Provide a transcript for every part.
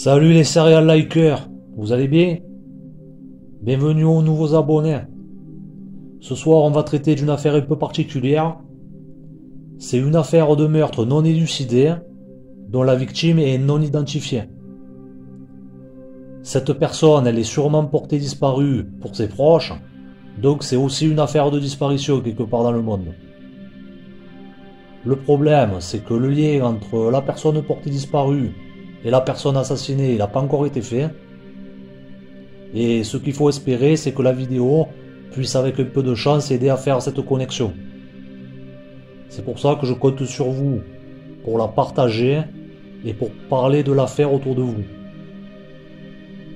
Salut les serial likers, vous allez bien? Bienvenue aux nouveaux abonnés. Ce soir on va traiter d'une affaire un peu particulière. C'est une affaire de meurtre non élucidée dont la victime est non identifiée. Cette personne, elle est sûrement portée disparue pour ses proches, donc c'est aussi une affaire de disparition quelque part dans le monde. Le problème, c'est que le lien entre la personne portée disparue et la personne assassinée, il n'a pas encore été fait. Et ce qu'il faut espérer, c'est que la vidéo puisse avec un peu de chance aider à faire cette connexion. C'est pour ça que je compte sur vous pour la partager et pour parler de l'affaire autour de vous.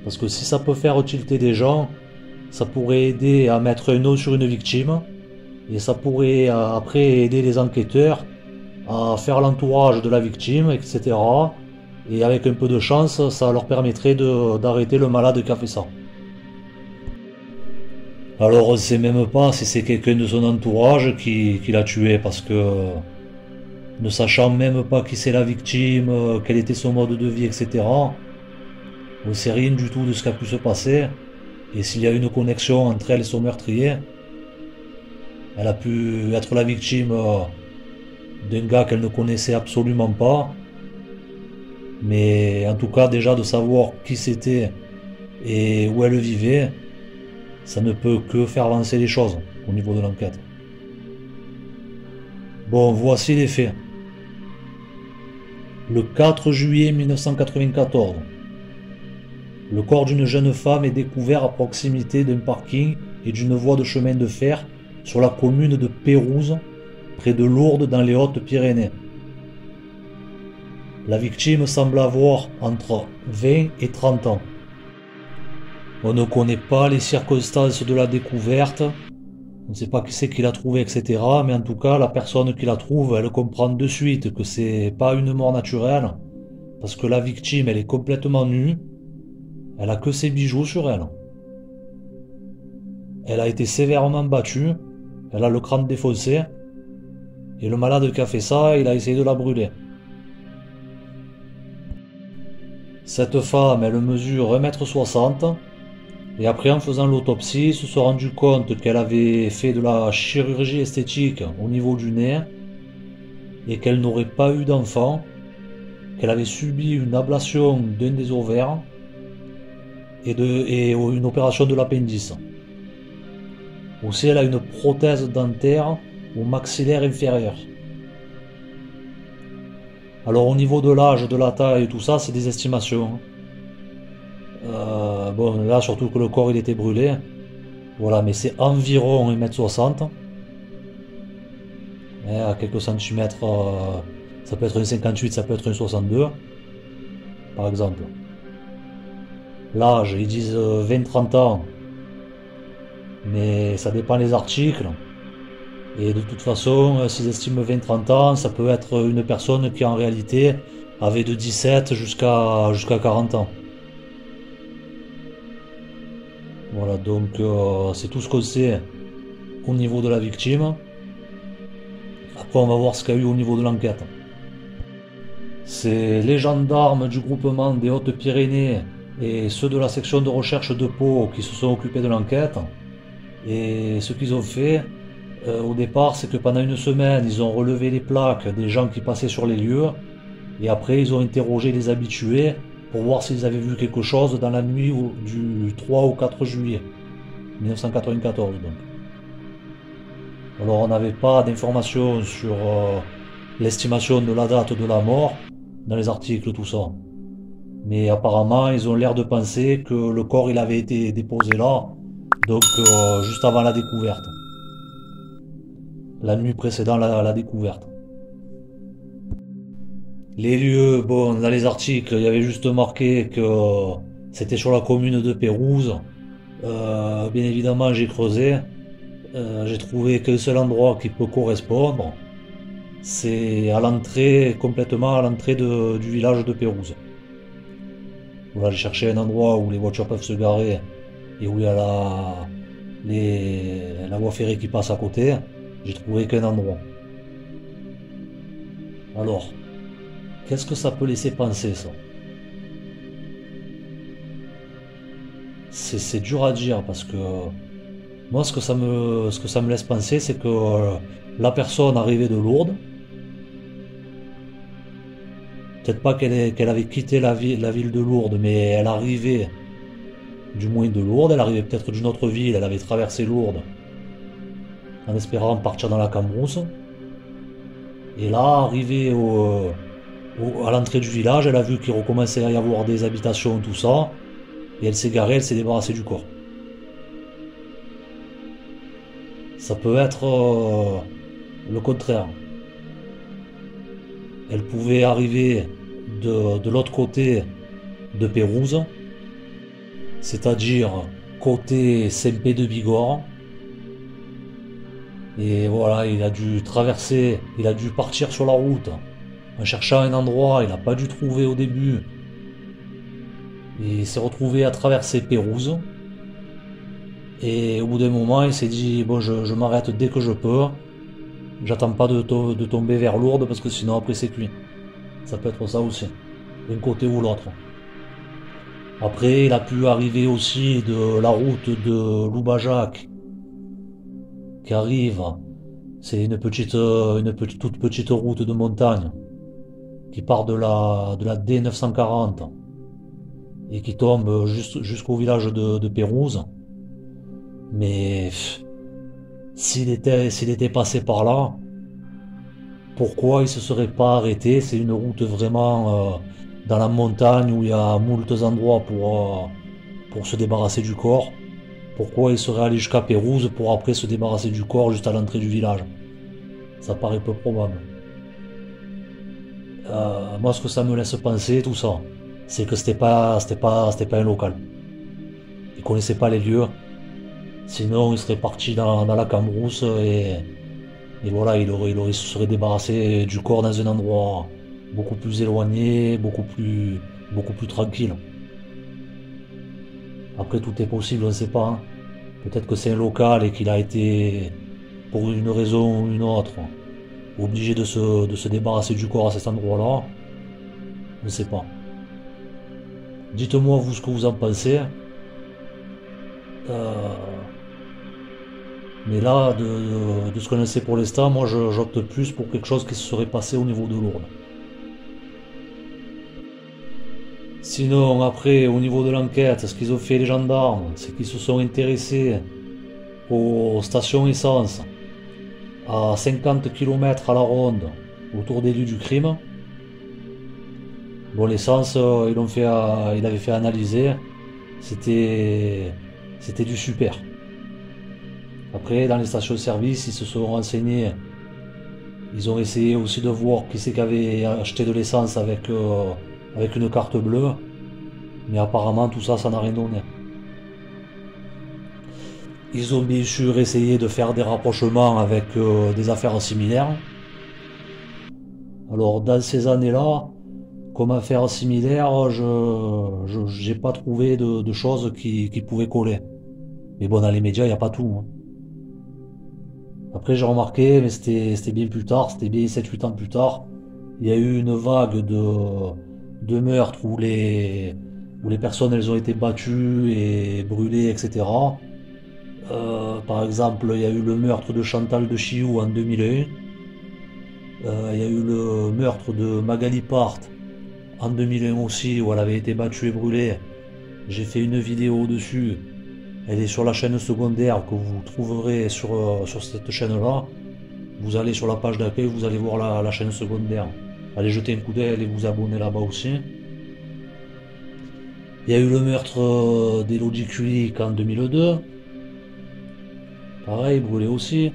Parce que si ça peut faire tilter des gens, ça pourrait aider à mettre un nom sur une victime et ça pourrait après aider les enquêteurs à faire l'entourage de la victime, etc. Et avec un peu de chance, ça leur permettrait d'arrêter le malade qui a fait ça. Alors on ne sait même pas si c'est quelqu'un de son entourage qui l'a tué, parce que ne sachant même pas qui c'est la victime, quel était son mode de vie, etc. On ne sait rien du tout de ce qui a pu se passer. Et s'il y a une connexion entre elle et son meurtrier, elle a pu être la victime d'un gars qu'elle ne connaissait absolument pas. Mais en tout cas déjà de savoir qui c'était et où elle vivait, ça ne peut que faire avancer les choses au niveau de l'enquête. Bon, voici les faits. Le 4 juillet 1994, le corps d'une jeune femme est découvert à proximité d'un parking et d'une voie de chemin de fer sur la commune de Pérouse, près de Lourdes dans les Hautes-Pyrénées. La victime semble avoir entre 20 et 30 ans. On ne connaît pas les circonstances de la découverte, on ne sait pas qui c'est qui l'a trouvé, etc. Mais en tout cas, la personne qui la trouve, elle comprend de suite que c'est pas une mort naturelle, parce que la victime, elle est complètement nue, elle a que ses bijoux sur elle. Elle a été sévèrement battue, elle a le crâne défoncé, et le malade qui a fait ça, il a essayé de la brûler. Cette femme, elle mesure 1,60 m, et après en faisant l'autopsie, ils se sont rendu compte qu'elle avait fait de la chirurgie esthétique au niveau du nez, et qu'elle n'aurait pas eu d'enfant, qu'elle avait subi une ablation d'un des ovaires, et une opération de l'appendice. Aussi, elle a une prothèse dentaire au maxillaire inférieur. Alors au niveau de l'âge, de la taille et tout ça, c'est des estimations. Bon, là surtout que le corps il était brûlé. Voilà, mais c'est environ 1,60 m. À quelques centimètres, ça peut être un 58, ça peut être un 62, par exemple. L'âge, ils disent 20-30 ans, mais ça dépend des articles. Et de toute façon, s'ils estiment 20-30 ans, ça peut être une personne qui en réalité avait de 17 jusqu'à 40 ans. Voilà, donc c'est tout ce qu'on sait au niveau de la victime. Après, on va voir ce qu'il y a eu au niveau de l'enquête. C'est les gendarmes du groupement des Hautes-Pyrénées et ceux de la section de recherche de Pau qui se sont occupés de l'enquête. Et ce qu'ils ont fait, au départ, c'est que pendant une semaine, ils ont relevé les plaques des gens qui passaient sur les lieux. Et après, ils ont interrogé les habitués pour voir s'ils avaient vu quelque chose dans la nuit du 3 au 4 juillet 1994. Donc. Alors on n'avait pas d'informations sur l'estimation de la date de la mort dans les articles, tout ça. Mais apparemment, ils ont l'air de penser que le corps il avait été déposé là, donc juste avant la découverte. La nuit précédant la découverte. Les lieux, bon, dans les articles, il y avait juste marqué que c'était sur la commune de Pérouse. Bien évidemment, j'ai creusé. J'ai trouvé qu'un seul endroit qui peut correspondre. C'est à l'entrée, complètement à l'entrée du village de Pérouse. Voilà, j'ai cherché un endroit où les voitures peuvent se garer et où il y a la voie ferrée qui passe à côté. J'ai trouvé qu'un endroit. Alors, qu'est-ce que ça peut laisser penser, ça? c'est dur à dire parce que moi ce que ça me laisse penser c'est que la personne arrivait de Lourdes, peut-être pas qu'elle avait quitté la ville de Lourdes, mais elle arrivait du moins de Lourdes, elle arrivait peut-être d'une autre ville, elle avait traversé Lourdes en espérant partir dans la Cambrousse. Et là, arrivée à l'entrée du village, elle a vu qu'il recommençait à y avoir des habitations, tout ça, et elle s'est garée, elle s'est débarrassée du corps. Ça peut être le contraire. Elle pouvait arriver de l'autre côté de Pérouse, c'est-à-dire côté Saint-Pé de Bigorre. Et voilà, il a dû traverser, il a dû partir sur la route en cherchant un endroit, il n'a pas dû trouver au début. Et il s'est retrouvé à traverser Pérouse. Et au bout d'un moment, il s'est dit, bon, je m'arrête dès que je peux. J'attends pas de tomber vers Lourdes parce que sinon après c'est cuit. Ça peut être ça aussi, d'un côté ou l'autre. Après, il a pu arriver aussi de la route de Loubajac qui arrive. C'est toute petite route de montagne qui part de la D940 et qui tombe jusqu'au village de Pérouse. Mais s'il était passé par là, pourquoi il se serait pas arrêté? C'est une route vraiment dans la montagne où il y a moult endroits pour se débarrasser du corps. Pourquoi il serait allé jusqu'à Pérouse pour après se débarrasser du corps juste à l'entrée du village? Ça paraît peu probable. Moi, ce que ça me laisse penser, tout ça, c'est que c'était pas un local. Il connaissait pas les lieux. Sinon, il serait parti dans la Cambrousse et voilà, il se serait débarrassé du corps dans un endroit beaucoup plus éloigné, beaucoup plus tranquille. Après, tout est possible, on ne sait pas, hein. Peut-être que c'est un local et qu'il a été, pour une raison ou une autre, obligé de se débarrasser du corps à cet endroit-là. Je ne sais pas. Dites-moi vous ce que vous en pensez. Euh, mais là, de ce qu'on sait pour l'instant, moi j'opte plus pour quelque chose qui se serait passé au niveau de Lourdes. Sinon, après, au niveau de l'enquête, ce qu'ils ont fait les gendarmes, c'est qu'ils se sont intéressés aux stations essence à 50 km à la ronde autour des lieux du crime. Bon, l'essence, il avait fait analyser, c'était du super. Après, dans les stations-service, ils se sont renseignés. Ils ont essayé aussi de voir qui c'est qui avait acheté de l'essence avec une carte bleue. Mais apparemment, tout ça, ça n'a rien donné. Ils ont bien sûr essayé de faire des rapprochements avec des affaires similaires. Alors, dans ces années-là, comme affaires similaires, je n'ai pas trouvé de choses qui pouvaient coller. Mais bon, dans les médias, il n'y a pas tout, hein. Après, j'ai remarqué, mais c'était bien plus tard, c'était bien 7-8 ans plus tard, il y a eu une vague de meurtres où les personnes elles ont été battues et brûlées, etc. Par exemple, il y a eu le meurtre de Chantal de Chiou en 2001. Il y a eu le meurtre de Magali Part en 2001 aussi, où elle avait été battue et brûlée. J'ai fait une vidéo dessus. Elle est sur la chaîne secondaire que vous trouverez sur cette chaîne-là. Vous allez sur la page d'accueil, vous allez voir la chaîne secondaire. Allez jeter un coup d'œil et vous abonner là-bas aussi. Il y a eu le meurtre d'Elodie Kulik en 2002. Pareil, brûlé aussi.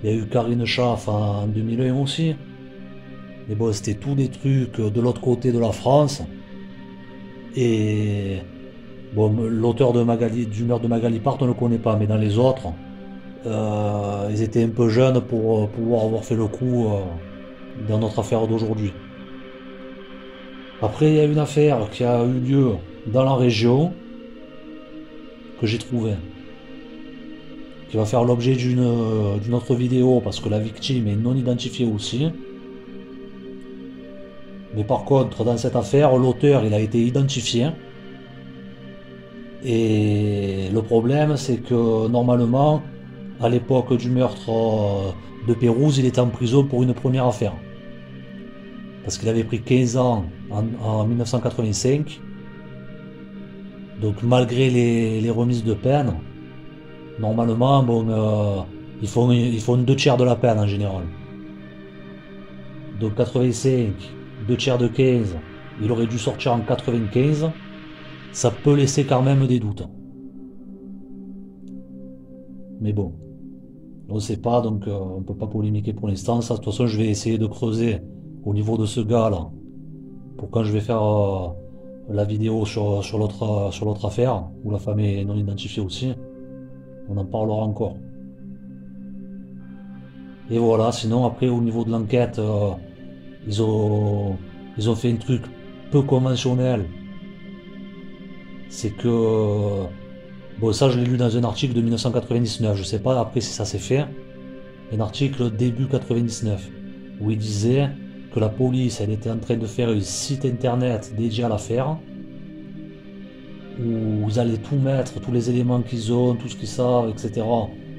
Il y a eu Karine Schaff en 2001 aussi. Mais bon, c'était tous des trucs de l'autre côté de la France. Et bon, l'auteur du meurtre de Magali Part, on ne le connaît pas, mais dans les autres, ils étaient un peu jeunes pour pouvoir avoir fait le coup dans notre affaire d'aujourd'hui. Après, il y a une affaire qui a eu lieu dans la région que j'ai trouvée, qui va faire l'objet d'une autre vidéo parce que la victime est non identifiée aussi. Mais par contre, dans cette affaire, l'auteur il a été identifié. Et le problème, c'est que normalement, à l'époque du meurtre de Pérouse, il était en prison pour une première affaire. Parce qu'il avait pris 15 ans en 1985. Donc malgré les remises de peine, normalement, bon, ils font 2 tiers de la peine en général. Donc 85, 2 tiers de 15, il aurait dû sortir en 95. Ça peut laisser quand même des doutes. Mais bon, on ne sait pas, donc on ne peut pas polémiquer pour l'instant. Ça, de toute façon, je vais essayer de creuser au niveau de ce gars-là. Pour quand je vais faire la vidéo sur l'autre affaire, où la femme est non identifiée aussi, on en parlera encore. Et voilà, sinon après au niveau de l'enquête, ils ont, ils ont fait un truc peu conventionnel. C'est que, bon ça je l'ai lu dans un article de 1999, je sais pas après si ça s'est fait, un article début 99, où il disait que la police elle était en train de faire un site internet dédié à l'affaire, où ils allaient tout mettre, tous les éléments qu'ils ont, tout ce qu'ils savent, etc.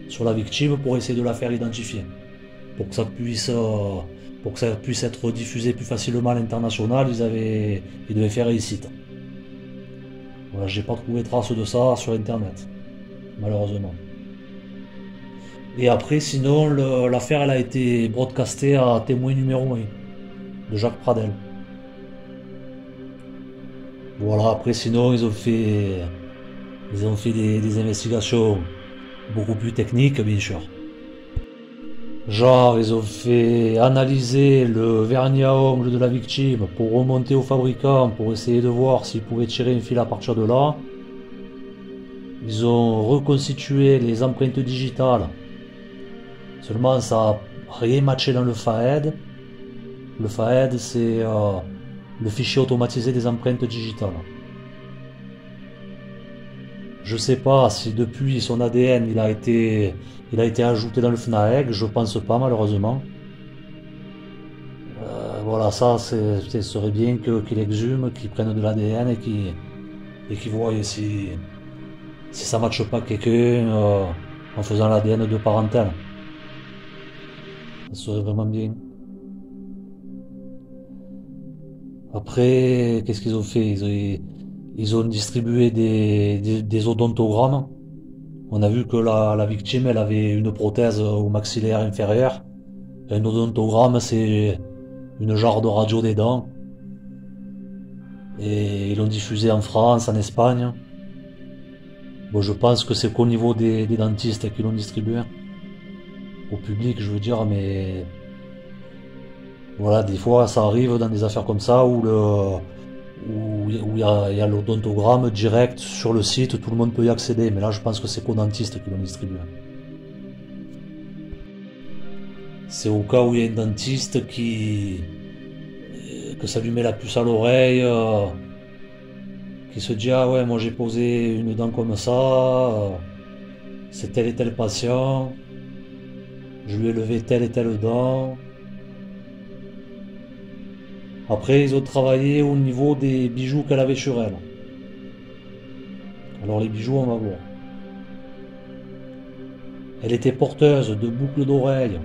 sur la victime pour essayer de la faire identifier. Pour que ça puisse être diffusé plus facilement à l'international, ils devaient faire un site. Voilà, j'ai pas trouvé trace de ça sur internet, malheureusement. Et après, sinon, l'affaire elle a été broadcastée à témoin numéro 1 de Jacques Pradel. Voilà, après, sinon, ils ont fait des investigations beaucoup plus techniques, bien sûr. Genre, ils ont fait analyser le vernis à ongles de la victime pour remonter au fabricant pour essayer de voir s'ils pouvaient tirer un fil à partir de là. Ils ont reconstitué les empreintes digitales. Seulement, ça n'a rien matché dans le FAED. Le FAED, c'est le fichier automatisé des empreintes digitales. Je sais pas si depuis son ADN il a été ajouté dans le FNAEG, je pense pas malheureusement. Voilà, ça ce serait bien qu'il exhume, qu'il prenne de l'ADN et qu'il voie si ça matche pas quelqu'un en faisant l'ADN de parentel. Ça serait vraiment bien. Après, qu'est-ce qu'ils ont fait? Ils ont distribué des odontogrammes. On a vu que la victime, elle avait une prothèse au maxillaire inférieur. Un odontogramme, c'est une genre de radio des dents. Et ils l'ont diffusé en France, en Espagne. Bon, je pense que c'est qu'au niveau des dentistes qui l'ont distribué. Au public, je veux dire, mais voilà, des fois, ça arrive dans des affaires comme ça où il y a l'odontogramme direct sur le site, tout le monde peut y accéder, mais là je pense que c'est qu'aux dentistes qui l'ont distribué. C'est au cas où il y a un dentiste que ça lui met la puce à l'oreille, qui se dit ah ouais moi j'ai posé une dent comme ça, c'est tel et tel patient, je lui ai levé telle et telle dent. Après, ils ont travaillé au niveau des bijoux qu'elle avait sur elle. Alors les bijoux, on va voir. Elle était porteuse de boucles d'oreilles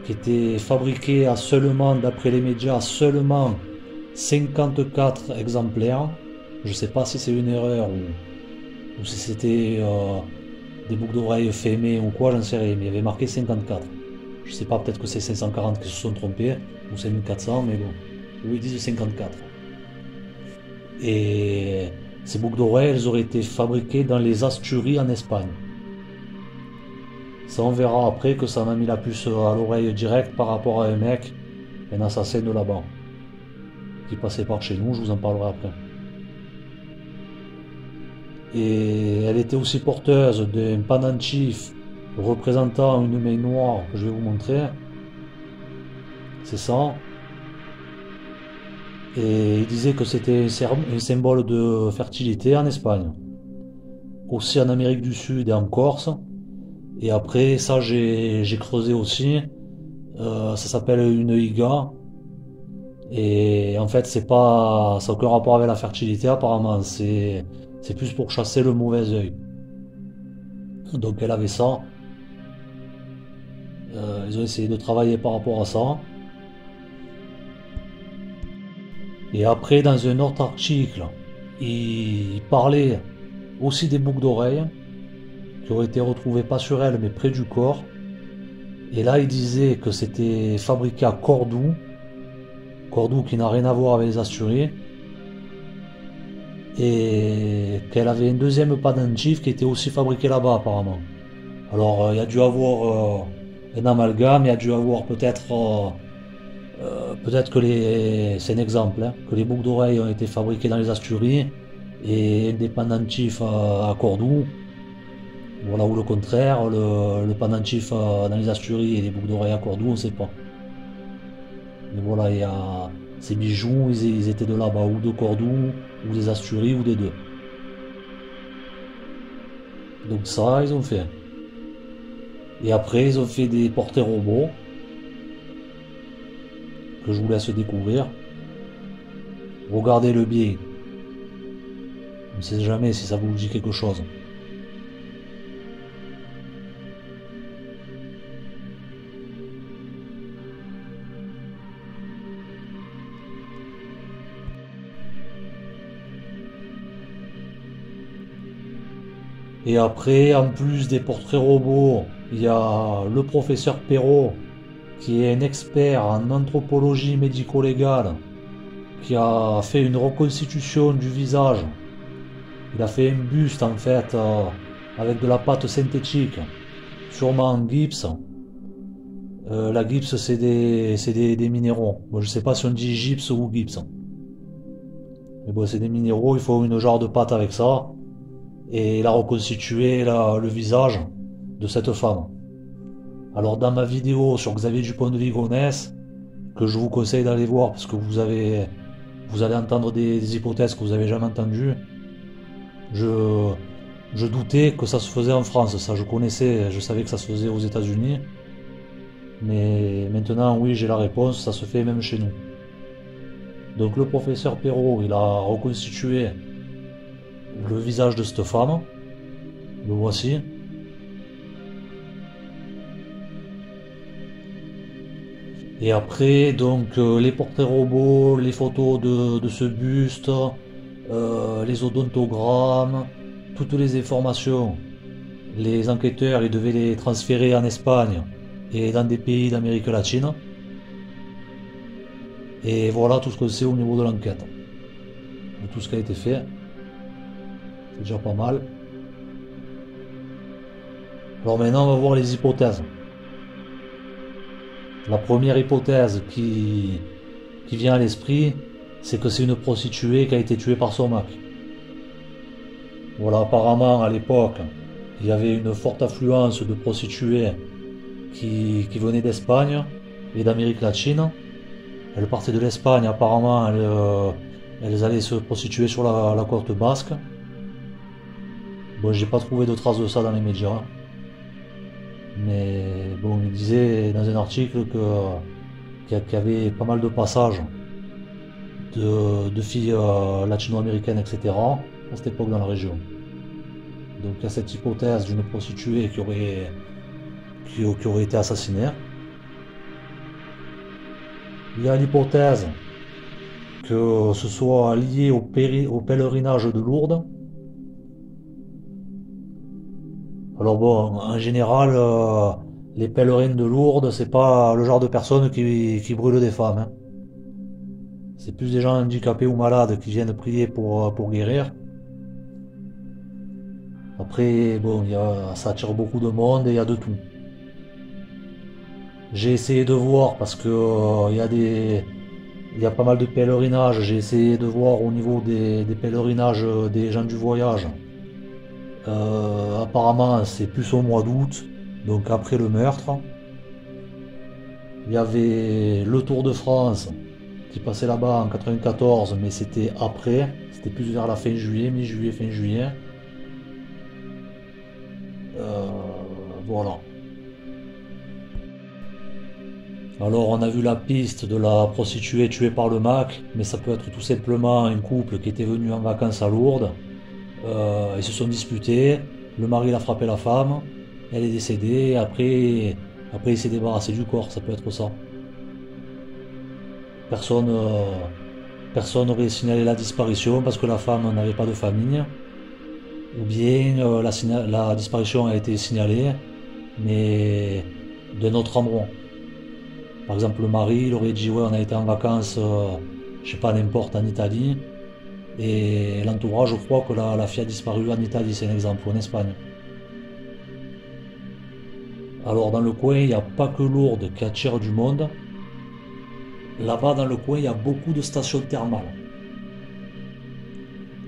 qui étaient fabriquées à seulement, d'après les médias, seulement 54 exemplaires. Je ne sais pas si c'est une erreur ou si c'était des boucles d'oreilles fémées ou quoi, j'en sais rien, mais il y avait marqué 54. Je sais pas, peut-être que c'est 540 qui se sont trompés, ou 5400, mais bon. Où ils disent 54. Et ces boucles d'oreilles, elles auraient été fabriquées dans les Asturies en Espagne. Ça, on verra après que ça m'a mis la puce à l'oreille direct par rapport à un mec, un assassin de là-bas, qui passait par chez nous, je vous en parlerai après. Et elle était aussi porteuse d'un pendentif représentant une main noire que je vais vous montrer. C'est ça. Et il disait que c'était un symbole de fertilité en Espagne. Aussi en Amérique du Sud et en Corse. Et après, ça j'ai creusé aussi. Ça s'appelle une higa. Et en fait, ça n'a aucun rapport avec la fertilité apparemment. C'est plus pour chasser le mauvais œil. Donc elle avait ça. Ils ont essayé de travailler par rapport à ça. Et après, dans un autre article, il parlait aussi des boucles d'oreilles qui ont été retrouvées pas sur elle mais près du corps. Et là, il disait que c'était fabriqué à Cordoue. Cordoue qui n'a rien à voir avec les Asturies. Et qu'elle avait une deuxième pendentif qui était aussi fabriquée là-bas apparemment. Alors il y a dû avoir un amalgame, il y a dû avoir peut-être que c'est un exemple, hein, que les boucles d'oreilles ont été fabriquées dans les Asturies et des pendentifs à Cordoue. Voilà, ou le contraire, le pendentif dans les Asturies et les boucles d'oreilles à Cordoue, on ne sait pas. Mais voilà, il y a ces bijoux, ils étaient de là-bas, ou de Cordoue, ou des Asturies, ou des deux. Donc ça, ils ont fait. Et après, ils ont fait des portraits robots que je vous laisse découvrir. Regardez-le bien. On ne sait jamais si ça vous dit quelque chose. Et après, en plus des portraits robots, il y a le professeur Perrault, qui est un expert en anthropologie médico-légale, qui a fait une reconstitution du visage. Il a fait un buste en fait, avec de la pâte synthétique, sûrement en gypse. La gypse, c'est des minéraux. Bon, je sais pas si on dit gypse ou gypse. Mais bon, c'est des minéraux, il faut une genre de pâte avec ça. Et il a reconstitué le visage de cette femme. Alors dans ma vidéo sur Xavier Dupont de Ligonnès, que je vous conseille d'aller voir parce que vous allez entendre des hypothèses que vous n'avez jamais entendues, je doutais que ça se faisait en France, ça je connaissais, je savais que ça se faisait aux États-Unis, mais maintenant oui j'ai la réponse, ça se fait même chez nous. Donc le professeur Perrault, il a reconstitué le visage de cette femme, le voici. Et après, donc, les portraits robots, les photos de ce buste, les odontogrammes, toutes les informations. Les enquêteurs, ils devaient les transférer en Espagne et dans des pays d'Amérique latine. Et voilà tout ce qu'on sait au niveau de l'enquête. De tout ce qui a été fait. C'est déjà pas mal. Alors maintenant, on va voir les hypothèses. La première hypothèse qui vient à l'esprit, c'est que c'est une prostituée qui a été tuée par son mec. Voilà, apparemment à l'époque, il y avait une forte affluence de prostituées qui venaient d'Espagne et d'Amérique latine. Elles partaient de l'Espagne, apparemment elles allaient se prostituer sur la côte basque. Bon, j'ai pas trouvé de traces de ça dans les médias. Mais bon, il disait dans un article qu'il y avait pas mal de passages de filles latino-américaines, etc. à cette époque dans la région. Donc il y a cette hypothèse d'une prostituée qui aurait été assassinée. Il y a l'hypothèse que ce soit lié au pèlerinage de Lourdes. Alors bon, en général, les pèlerins de Lourdes, c'est pas le genre de personnes qui brûlent des femmes. Hein. C'est plus des gens handicapés ou malades qui viennent prier pour guérir. Après, bon, ça attire beaucoup de monde et il y a de tout. J'ai essayé de voir parce que il y a pas mal de pèlerinages. J'ai essayé de voir au niveau des pèlerinages des gens du voyage. Apparemment c'est plus au mois d'août, donc après le meurtre. Il y avait le Tour de France qui passait là-bas en 94, mais c'était après, c'était plus vers la fin juillet, mi-juillet, fin juillet. Voilà. Alors on a vu la piste de la prostituée tuée par le Mac, mais ça peut être tout simplement un couple qui était venu en vacances à Lourdes. Ils se sont disputés, le mari il a frappé la femme, elle est décédée, et après il s'est débarrassé du corps, ça peut être ça. Personne personne n'aurait signalé la disparition parce que la femme n'avait pas de famille, ou bien la disparition a été signalée, mais d'un autre endroit. Par exemple, le mari, il aurait dit ouais, on a été en vacances, je sais pas, n'importe, en Italie, et l'entourage, je crois que la fille a disparu en Italie, c'est un exemple, ou en Espagne. Alors dans le coin, il n'y a pas que Lourdes qui attire du monde. Là-bas, dans le coin, il y a beaucoup de stations thermales.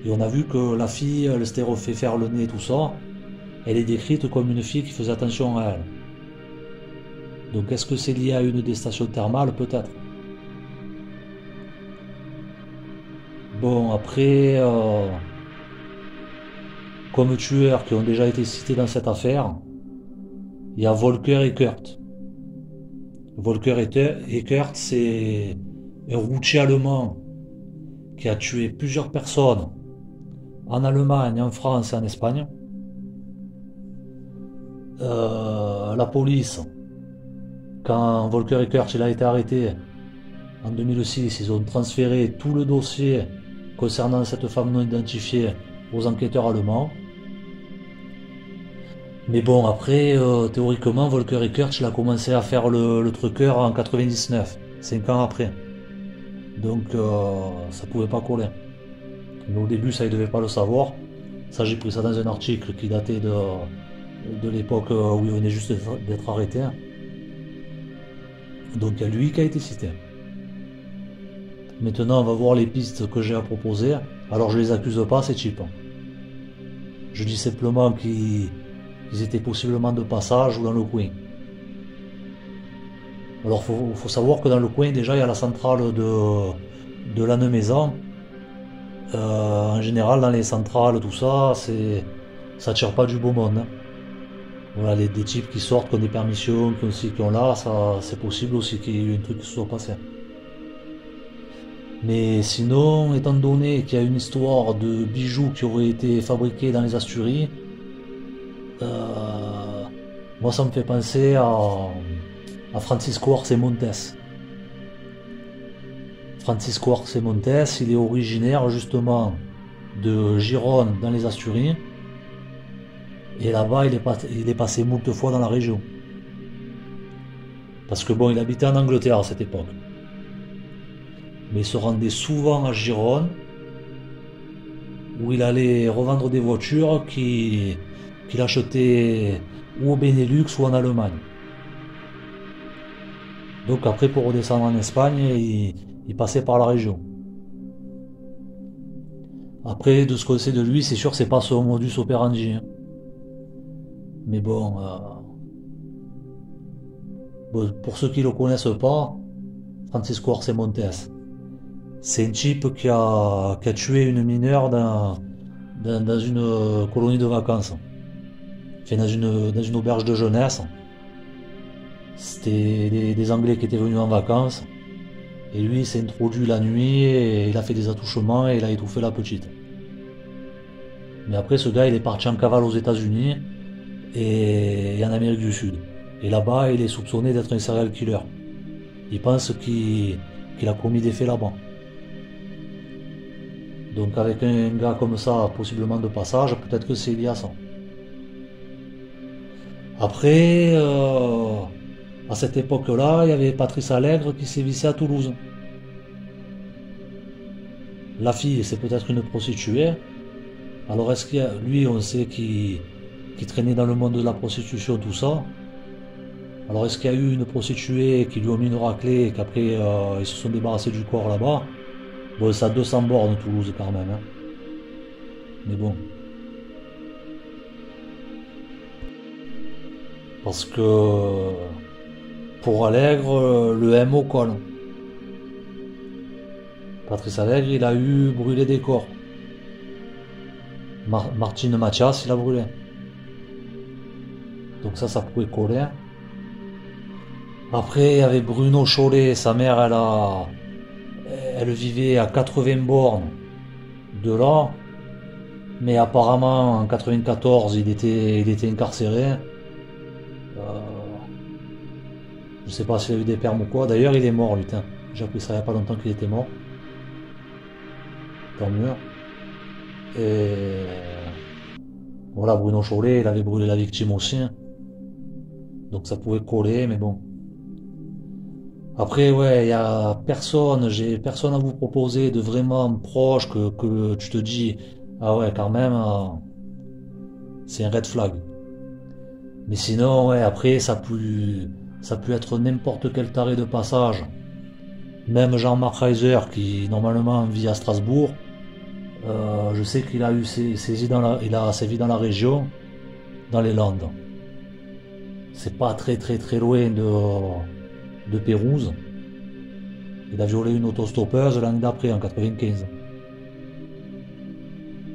Et on a vu que la fille, elle s'était refait faire le nez, tout ça. Elle est décrite comme une fille qui faisait attention à elle. Donc est-ce que c'est lié à une des stations thermales? Peut-être. Bon, après, comme tueurs qui ont déjà été cités dans cette affaire, il y a Volker et Kurt. Volker et Kurt, c'est un routier allemand qui a tué plusieurs personnes en Allemagne, en France et en Espagne. La police, quand Volker Eckert il a été arrêté en 2006, ils ont transféré tout le dossier concernant cette femme non identifiée aux enquêteurs allemands. Mais bon, après, théoriquement, Volker Eckert il a commencé à faire le trucker en 99, 5 ans après. Donc ça pouvait pas coller. Mais au début, ça, il devait pas le savoir. Ça, j'ai pris ça dans un article qui datait de l'époque où il venait juste d'être arrêté. Donc il y a lui qui a été cité. Maintenant, on va voir les pistes que j'ai à proposer. Alors je les accuse pas, ces types. Je dis simplement qu'ils étaient possiblement de passage ou dans le coin. Alors faut savoir que dans le coin, déjà, il y a la centrale de Lannemezan. En général, dans les centrales, tout ça, ça attire pas du beau monde. Hein. Voilà, des types qui sortent, qui ont des permissions, qui ont ci, qui ont là, ça, c'est possible aussi qu'il y ait eu un truc qui se soit passé. Mais sinon, étant donné qu'il y a une histoire de bijoux qui auraient été fabriqués dans les Asturies, moi ça me fait penser à Francisco Arce Montes. Francisco Arce Montes, il est originaire justement de Gironde dans les Asturies. Et là-bas, il est passé moult fois dans la région. Parce que bon, il habitait en Angleterre à cette époque. Mais il se rendait souvent à Gironde, où il allait revendre des voitures qu'il achetait ou au Benelux ou en Allemagne. Donc après, pour redescendre en Espagne, il passait par la région. Après, de ce qu'on sait de lui, c'est sûr que c'est pas son modus operandi. Hein. Mais bon, pour ceux qui ne le connaissent pas, Francisco Arce Montes, c'est un type qui a tué une mineure dans une colonie de vacances. Enfin, dans une auberge de jeunesse. C'était des Anglais qui étaient venus en vacances. Et lui, il s'est introduit la nuit et il a fait des attouchements et il a étouffé la petite. Mais après, ce gars, il est parti en cavale aux États-Unis et en Amérique du Sud. Et là-bas, il est soupçonné d'être un serial killer. Il pense qu'il a commis des faits là-bas. Donc avec un gars comme ça, possiblement de passage, peut-être que c'est lié à ça. Après, à cette époque-là, il y avait Patrice Allègre qui sévissait à Toulouse. La fille, c'est peut-être une prostituée. Alors est-ce qu'il y a, lui, on sait qu'il traînait dans le monde de la prostitution, tout ça. Alors est-ce qu'il y a eu une prostituée qui lui a mis une raclée et qu'après ils se sont débarrassés du corps là-bas? Bon, ça a 200 bornes Toulouse quand même. Hein. Mais bon. Parce que pour Allègre, le MO colle. Patrice Allègre, il a eu brûlé des corps. Martine Mathias, il a brûlé. Donc ça pouvait coller. Après, il y avait Bruno Chollet, sa mère, elle vivait à 80 bornes de là. Mais apparemment, en 94, il était incarcéré. Je sais pas s'il a eu des permes ou quoi. D'ailleurs, il est mort, putain. J'ai appris ça il y a pas longtemps qu'il était mort. Tant mieux. Et voilà, Bruno Chollet, il avait brûlé la victime aussi. Donc ça pouvait coller, mais bon. Après, ouais, il y a personne, j'ai personne à vous proposer de vraiment proche que tu te dis, ah ouais, quand même, c'est un red flag. Mais sinon, ouais, après, ça peut être n'importe quel taré de passage. Même Jean-Marc Reiser, qui normalement vit à Strasbourg, je sais qu'il a eu il a sévi dans la région, dans les Landes. C'est pas très loin de Pérouse. Il a violé une autostoppeuse l'année d'après, en 95.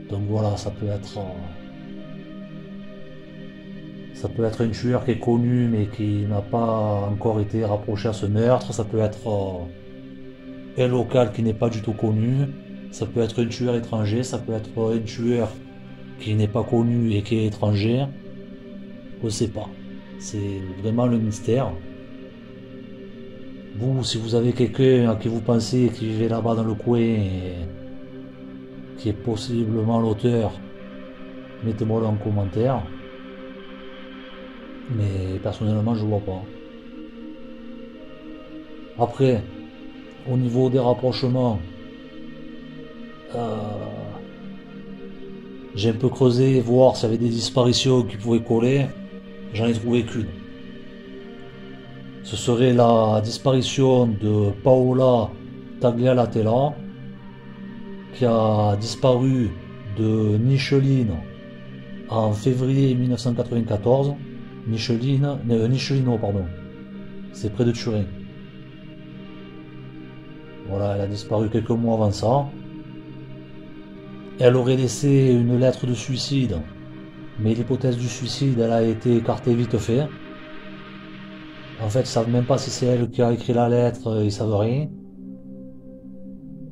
Donc voilà, ça peut être un tueur qui est connu mais qui n'a pas encore été rapproché à ce meurtre. Ça peut être un local qui n'est pas du tout connu. Ça peut être un tueur étranger. Ça peut être un tueur qui n'est pas connu et qui est étranger. On ne sait pas. C'est vraiment le mystère. Vous, si vous avez quelqu'un à qui vous pensez qui vivait là-bas dans le coin et qui est possiblement l'auteur, mettez-moi-le en commentaire. Mais personnellement, je vois pas. Après, au niveau des rapprochements, euh, j'ai un peu creusé, voir s'il y avait des disparitions qui pouvaient coller. J'en ai trouvé qu'une. Ce serait la disparition de Paola Taglialatella, qui a disparu de Nicheline en février 1994. Nichelino, pardon. C'est près de Turin. Voilà, elle a disparu quelques mois avant ça. Elle aurait laissé une lettre de suicide, mais l'hypothèse du suicide, elle a été écartée vite fait. En fait, ils savent même pas si c'est elle qui a écrit la lettre, ils savent rien.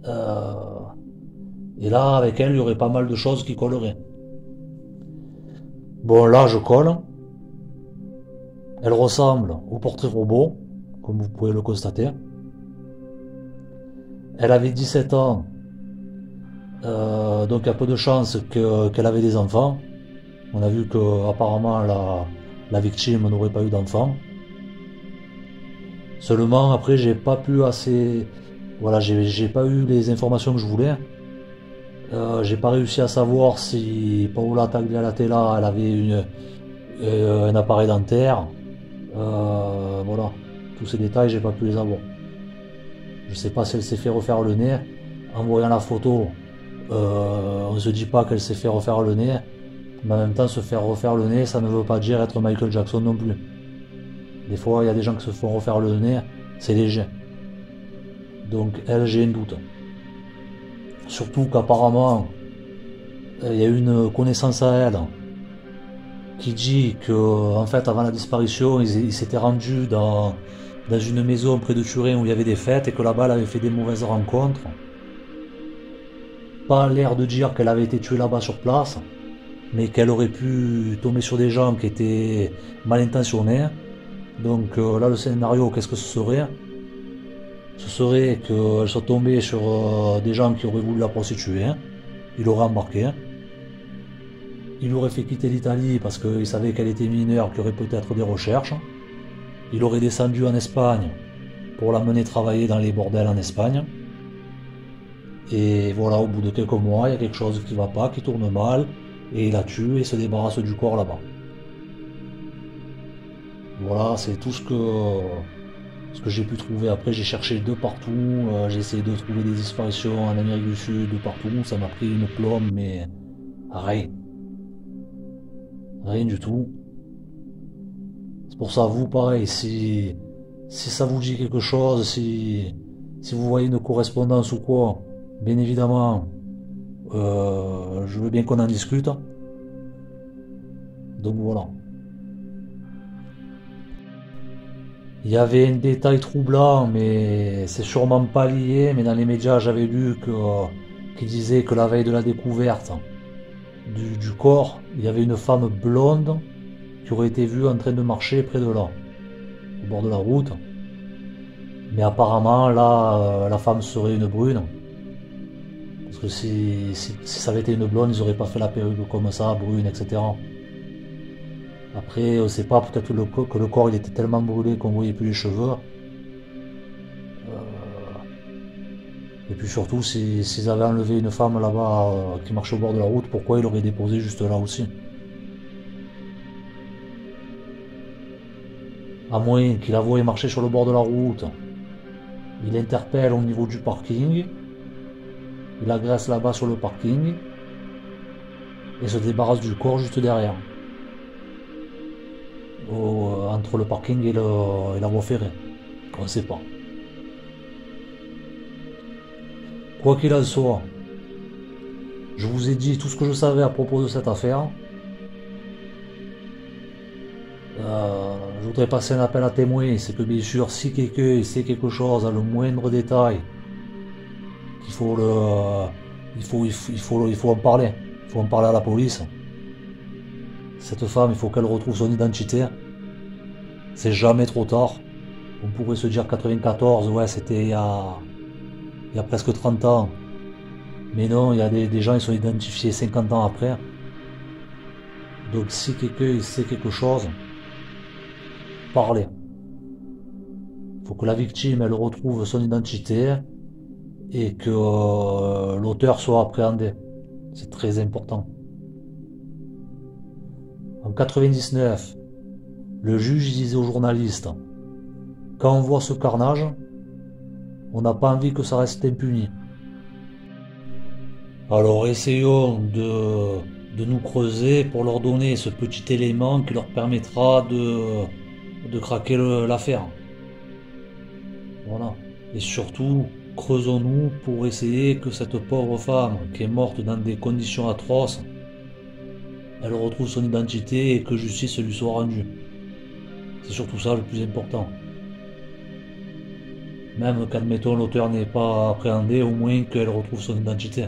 Euh, Et là, avec elle, il y aurait pas mal de choses qui colleraient. Bon, là, je colle. Elle ressemble au portrait robot, comme vous pouvez le constater. Elle avait 17 ans, donc il y a peu de chances qu'elle avait des enfants. On a vu que apparemment la victime n'aurait pas eu d'enfants. Seulement, après, j'ai pas pu assez... Voilà, j'ai pas eu les informations que je voulais. J'ai pas réussi à savoir si Paola Taglialatella elle avait un appareil dentaire. Voilà, tous ces détails j'ai pas pu les avoir. Je sais pas si elle s'est fait refaire le nez. En voyant la photo, on se dit pas qu'elle s'est fait refaire le nez, mais en même temps se faire refaire le nez, ça ne veut pas dire être Michael Jackson non plus. Des fois, il y a des gens qui se font refaire le nez, c'est léger. Donc elle, j'ai un doute. Surtout qu'apparemment, il y a une connaissance à elle qui dit que, en fait, avant la disparition, ils s'étaient rendus dans une maison près de Turin où il y avait des fêtes et que là-bas, elle avait fait des mauvaises rencontres. Pas l'air de dire qu'elle avait été tuée là-bas sur place, mais qu'elle aurait pu tomber sur des gens qui étaient mal intentionnés. Donc là, le scénario, qu'est-ce que ce serait? Ce serait qu'elle soit tombée sur des gens qui auraient voulu la prostituer. Il l'aurait embarqué. Il aurait fait quitter l'Italie parce qu'il savait qu'elle était mineure, qu'il y aurait peut-être des recherches. Il aurait descendu en Espagne pour la mener travailler dans les bordels en Espagne. Et voilà, au bout de quelques mois, il y a quelque chose qui va pas, qui tourne mal, et il la tue et se débarrasse du corps là-bas. Voilà, c'est tout ce que j'ai pu trouver. Après, j'ai cherché de partout, j'ai essayé de trouver des disparitions en Amérique du Sud, de partout. Ça m'a pris une plombe, mais rien. Rien du tout. C'est pour ça, vous, pareil, si ça vous dit quelque chose, si vous voyez une correspondance ou quoi, bien évidemment, je veux bien qu'on en discute. Donc voilà. Il y avait un détail troublant, mais c'est sûrement pas lié, mais dans les médias, j'avais lu qui disait que la veille de la découverte, du corps, il y avait une femme blonde qui aurait été vue en train de marcher près de là, au bord de la route. Mais apparemment, là, la femme serait une brune. Parce que si ça avait été une blonde, ils n'auraient pas fait la perruque comme ça, brune, etc. Après, on ne sait pas, peut-être que le corps il était tellement brûlé qu'on ne voyait plus les cheveux. Et puis surtout, s'ils avaient enlevé une femme là-bas qui marchait au bord de la route, pourquoi ils l'auraient déposée juste là aussi? À moins qu'il la voie marcher sur le bord de la route, il interpelle au niveau du parking, il agresse là-bas sur le parking, et se débarrasse du corps juste derrière. Entre le parking et la voie ferrée. On ne sait pas. Quoi qu'il en soit, je vous ai dit tout ce que je savais à propos de cette affaire. Je voudrais passer un appel à témoins. C'est que bien sûr, si quelqu'un sait quelque chose à le moindre détail, il faut en parler. Il faut en parler à la police. Cette femme, il faut qu'elle retrouve son identité. C'est jamais trop tard. On pourrait se dire 94, ouais, c'était il y a presque 30 ans. Mais non, il y a des gens qui sont identifiés 50 ans après. Donc si quelqu'un sait quelque chose, parlez. Il faut que la victime elle retrouve son identité et que l'auteur soit appréhendé. C'est très important. En 99, le juge disait aux journalistes: quand on voit ce carnage, on n'a pas envie que ça reste impuni. Alors essayons de nous creuser pour leur donner ce petit élément qui leur permettra de craquer l'affaire. Voilà. Et surtout, creusons-nous pour essayer que cette pauvre femme qui est morte dans des conditions atroces, elle retrouve son identité et que justice lui soit rendue. C'est surtout ça le plus important. Même qu'admettons l'auteur n'est pas appréhendé, au moins qu'elle retrouve son identité.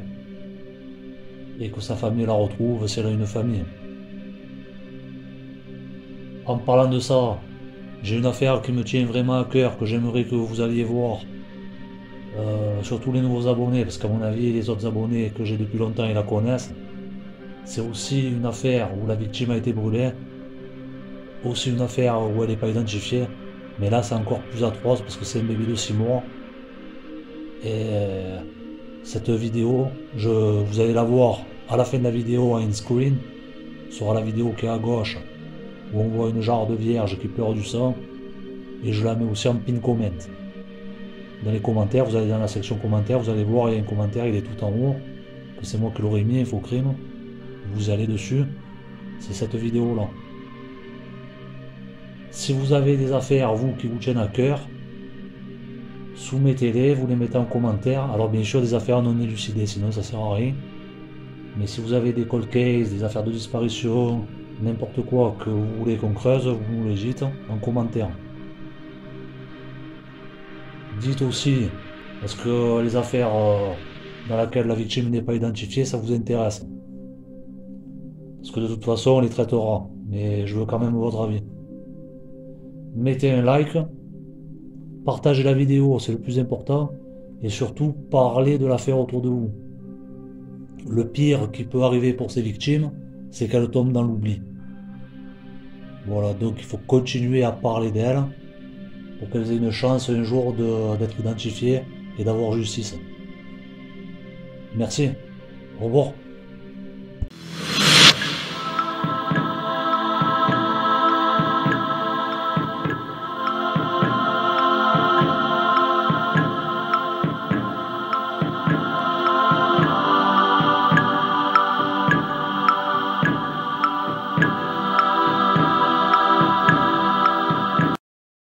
Et que sa famille la retrouve si elle a une famille. En parlant de ça, j'ai une affaire qui me tient vraiment à cœur, que j'aimerais que vous alliez voir. Surtout les nouveaux abonnés, parce qu'à mon avis, les autres abonnés que j'ai depuis longtemps, ils la connaissent. C'est aussi une affaire où la victime a été brûlée. Aussi une affaire où elle n'est pas identifiée. Mais là, c'est encore plus atroce parce que c'est un bébé de 6 mois. Et cette vidéo, vous allez la voir à la fin de la vidéo en screen. Sur la vidéo qui est à gauche, où on voit une jarre de vierge qui pleure du sang. Et je la mets aussi en pin comment. Dans les commentaires, vous allez dans la section commentaires, vous allez voir, il y a un commentaire, il est tout en haut. Que c'est moi qui l'aurais mis, Infocrime. Vous allez dessus. C'est cette vidéo-là. Si vous avez des affaires, vous, qui vous tiennent à cœur, soumettez-les, vous les mettez en commentaire. Alors bien sûr, des affaires non élucidées, sinon ça sert à rien. Mais si vous avez des cold cases, des affaires de disparition, n'importe quoi que vous voulez qu'on creuse, vous nous les dites en commentaire. Dites aussi, est-ce que les affaires dans lesquelles la victime n'est pas identifiée, ça vous intéresse? Parce que de toute façon, on les traitera. Mais je veux quand même votre avis. Mettez un like, partagez la vidéo, c'est le plus important, et surtout parlez de l'affaire autour de vous. Le pire qui peut arriver pour ces victimes, c'est qu'elles tombent dans l'oubli. Voilà, donc il faut continuer à parler d'elles pour qu'elles aient une chance un jour d'être identifiées et d'avoir justice. Merci, au revoir.